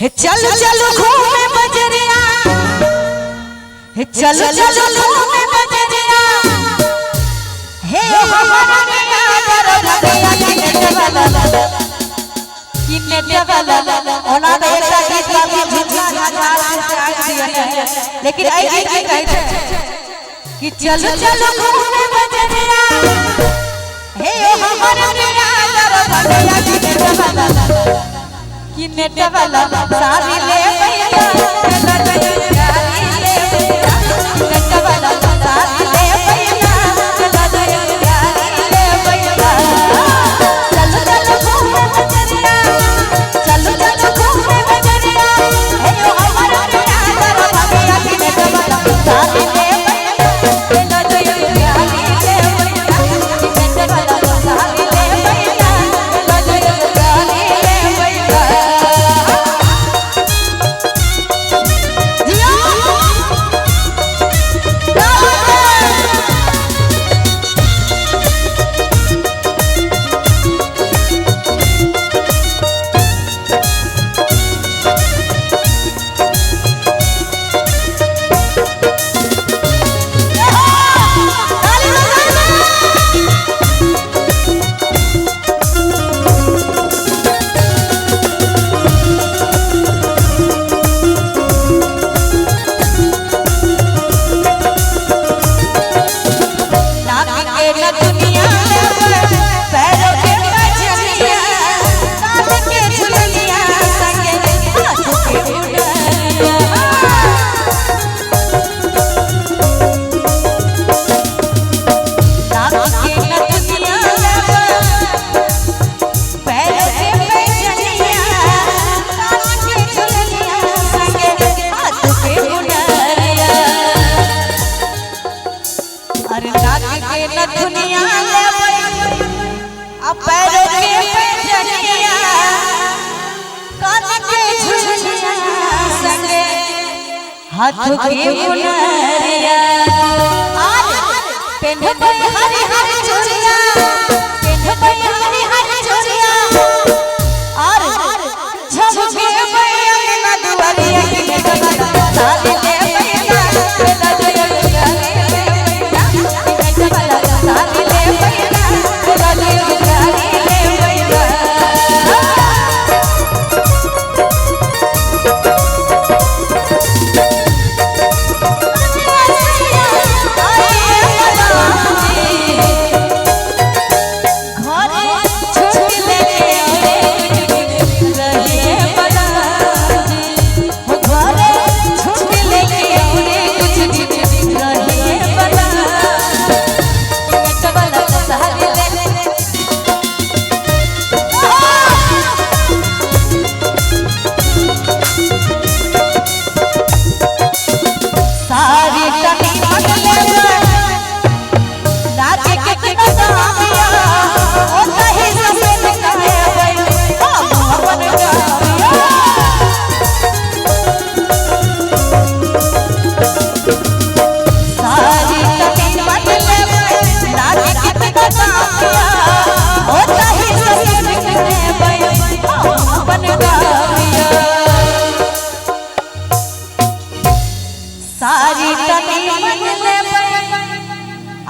चल चल घूमे बजरिया, चल चल घूमे बजरिया, हे हमारा नया दरभंगा किन्ने देवाला ओना तो एक गीत गाबी झुमका लेकिन आई गीत कहते कि चल चल घूमे बजरिया, हे हमारा नया दरभंगा किन्ने देवाला सारी ले भैया चला जइया ले देवाला सारी ले भैया चला जइया ले भैया चल चल घूमे बजरिया, चल चल घूमे बजरिया, हे हमारा नया दरभंगा किन्ने देवाला सारी ले भैया चला जइया ले भैया किन्ने देवाला सारी ले भैया चला जइया ले भैया। हाथों के मुनरिया पेन्हबे हरी हरी चूड़िया, पेन्हबे हरी हरी चूड़िया और झमके अंगना दुआरिया किन्ने देवाला सारी ले भैया चला जइया ले भैया किन्ने देवाला सारी ले भैया चला जइया ले भैया। सारी तनी बदले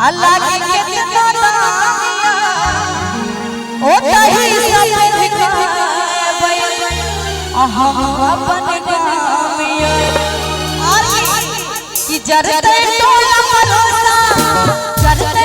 अल्लाह के कितना दानिया ओ तही सब दिखाए हम अपन गामिया कि जरते टोला भरोसा जरते